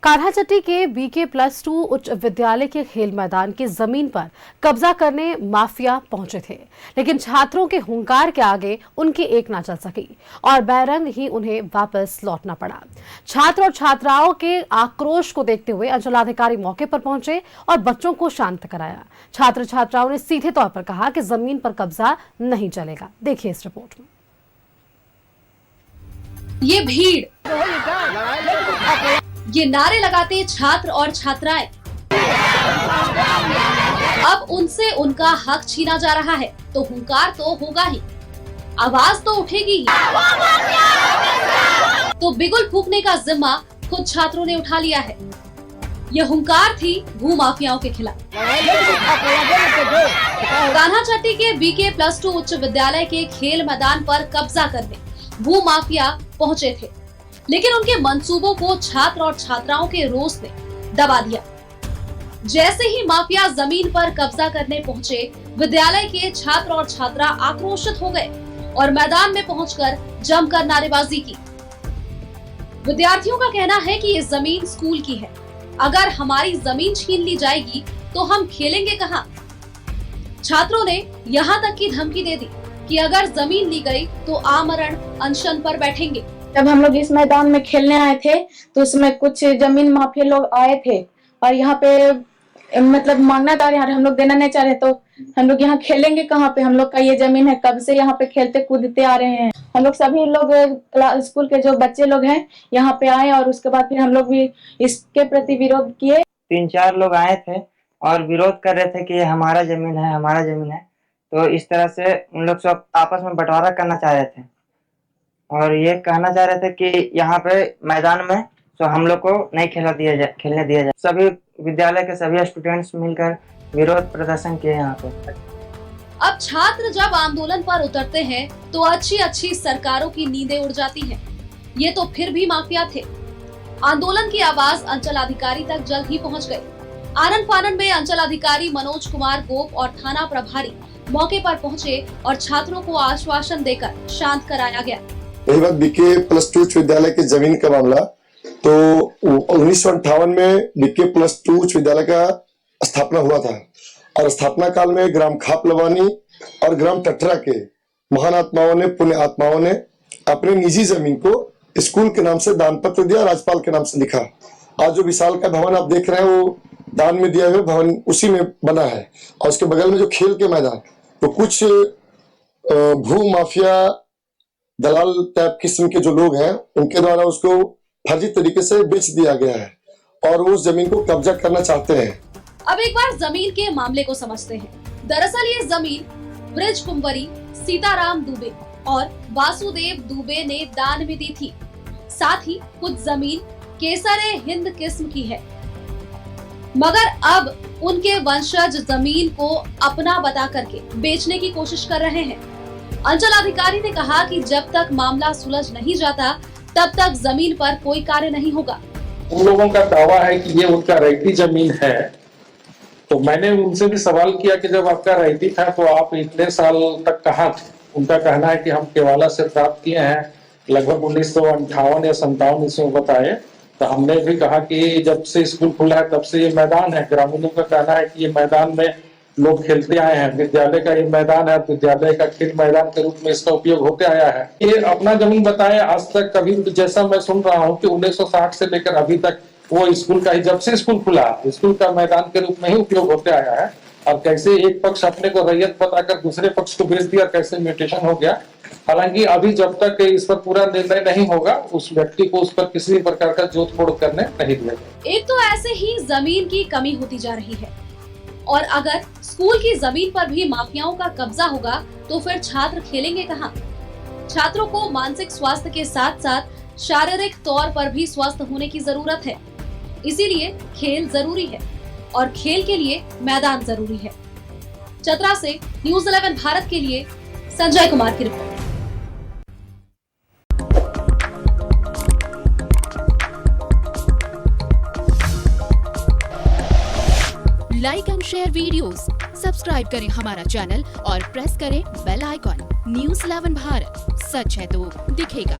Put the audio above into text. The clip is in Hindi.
कान्हाचट्टी के BK+2 उच्च विद्यालय के खेल मैदान की जमीन पर कब्जा करने माफिया पहुंचे थे, लेकिन छात्रों के हुंकार के आगे उनकी एक ना चल सकी और बैरंग ही उन्हें वापस लौटना पड़ा। छात्र और छात्राओं के आक्रोश को देखते हुए अंचलाधिकारी मौके पर पहुंचे और बच्चों को शांत कराया। छात्र छात्राओं ने सीधे तौर पर कहा कि जमीन पर कब्जा नहीं चलेगा। देखिए इस रिपोर्ट में। ये भीड़, ये नारे लगाते छात्र और छात्राएं, अब उनसे उनका हक छीना जा रहा है तो हुंकार तो होगा ही, आवाज तो उठेगी ही। तो बिगुल फूंकने का जिम्मा खुद छात्रों ने उठा लिया है। यह हुंकार थी भूमाफियाओं के खिलाफ। कान्हाचट्टी के BK+2 उच्च विद्यालय के खेल मैदान पर कब्जा करने भूमाफिया पहुंचे थे, लेकिन उनके मंसूबों को छात्र और छात्राओं के रोष ने दबा दिया। जैसे ही माफिया जमीन पर कब्जा करने पहुंचे, विद्यालय के छात्र और छात्रा आक्रोशित हो गए और मैदान में पहुंचकर जमकर नारेबाजी की। विद्यार्थियों का कहना है कि ये जमीन स्कूल की है, अगर हमारी जमीन छीन ली जाएगी तो हम खेलेंगे कहाँ। छात्रों ने यहाँ तक की धमकी दे दी कि अगर जमीन ली गई तो आमरण अनशन पर बैठेंगे। जब हम लोग इस मैदान में खेलने आए थे तो उसमें कुछ जमीन माफिया लोग आए थे और यहाँ पे मतलब मांगना चाह रहे, हम लोग देना नहीं चाह रहे, तो हम लोग यहाँ खेलेंगे कहाँ पे, हम लोग का ये जमीन है, कब से यहाँ पे खेलते कूदते आ रहे हैं। हम लोग सभी लोग स्कूल के जो बच्चे लोग हैं यहाँ पे आए और उसके बाद फिर हम लोग भी इसके प्रति विरोध किए। 3-4 लोग आए थे और विरोध कर रहे थे कि ये हमारा जमीन है, हमारा जमीन है। तो इस तरह से उन लोग सब आपस में बंटवारा करना चाह रहे थे और ये कहना चाह रहे थे कि यहाँ पे मैदान में तो हम लोग को नहीं खेलने दिया जाए। सभी विद्यालय के सभी स्टूडेंट्स मिलकर विरोध प्रदर्शन किए यहाँ पे। अब छात्र जब आंदोलन पर उतरते हैं तो अच्छी सरकारों की नींदें उड़ जाती हैं। ये तो फिर भी माफिया थे। आंदोलन की आवाज अंचलाधिकारी तक जल्द ही पहुँच गयी। आनन फानन में अंचलाधिकारी मनोज कुमार गोप और थाना प्रभारी मौके पर पहुँचे और छात्रों को आश्वासन देकर शांत कराया गया। रही बात BK+2 उच्च विद्यालय के जमीन का मामला, तो 1958 में BK+2 उच्च विद्यालय का स्थापना हुआ था और स्थापना काल में ग्राम खापलवानी और ग्राम टटरा के महान आत्माओं ने, पुण्य आत्माओं ने अपने निजी जमीन को स्कूल के नाम से दान पत्र दिया, राज्यपाल के नाम से लिखा। आज जो विशाल का भवन आप देख रहे हैं वो दान में दिया हुआ भवन उसी में बना है और उसके बगल में जो खेल के मैदान, तो कुछ भू माफिया दलाल टाइप किस्म के जो लोग हैं उनके द्वारा उसको फर्जी तरीके से बेच दिया गया है और वो उस जमीन को कब्जा करना चाहते हैं। अब एक बार जमीन के मामले को समझते हैं। दरअसल ये जमीन ब्रिज कुंवरी सीताराम दुबे और वासुदेव दुबे ने दान में दी थी। साथ ही कुछ जमीन केसरे हिंद किस्म की है, मगर अब उनके वंशज जमीन को अपना बता करके बेचने की कोशिश कर रहे हैं। अंचलाधिकारी ने कहा कि जब तक मामला सुलझ नहीं जाता तब तक जमीन पर कोई कार्य नहीं होगा। उन लोगों का दावा है कि ये उनका रैयती जमीन है, तो मैंने उनसे भी सवाल किया कि जब आपका रैयती था तो आप इतने साल तक कहाँ थे। उनका कहना है कि हम केवाला से प्राप्त किए हैं, लगभग 1958 या 57 इसमें बताए। तो हमने भी कहा कि जब से स्कूल खुला है तब से ये मैदान है। ग्रामीणों का कहना है कि ये मैदान में लोग खेलते आए हैं, विद्यालय का ये मैदान है, विद्यालय का खेल मैदान के रूप में इसका उपयोग होते आया है। ये अपना जमीन बताए आज तक कभी, जैसा मैं सुन रहा हूँ कि 1960 से लेकर अभी तक वो स्कूल का ही, जब से स्कूल खुला स्कूल का मैदान के रूप में ही उपयोग होते आया है। और कैसे एक पक्ष अपने को रैयत बताकर दूसरे पक्ष को बेच दिया, कैसे म्यूटेशन हो गया। हालांकि अभी जब तक इस पर पूरा निर्णय नहीं होगा उस व्यक्ति को उस पर किसी प्रकार का जोत तोड़ करने नहीं दिया। एक तो ऐसे ही जमीन की कमी होती जा रही है और अगर स्कूल की जमीन पर भी माफियाओं का कब्जा होगा तो फिर छात्र खेलेंगे कहाँ। छात्रों को मानसिक स्वास्थ्य के साथ साथ शारीरिक तौर पर भी स्वस्थ होने की जरूरत है। इसीलिए खेल जरूरी है और खेल के लिए मैदान जरूरी है। चतरा से न्यूज़ 11 भारत के लिए संजय कुमार की report. Like and share videos, subscribe करें हमारा चैनल और प्रेस करें बेल आइकॉन। न्यूज़ 11 भारत, सच है तो दिखेगा।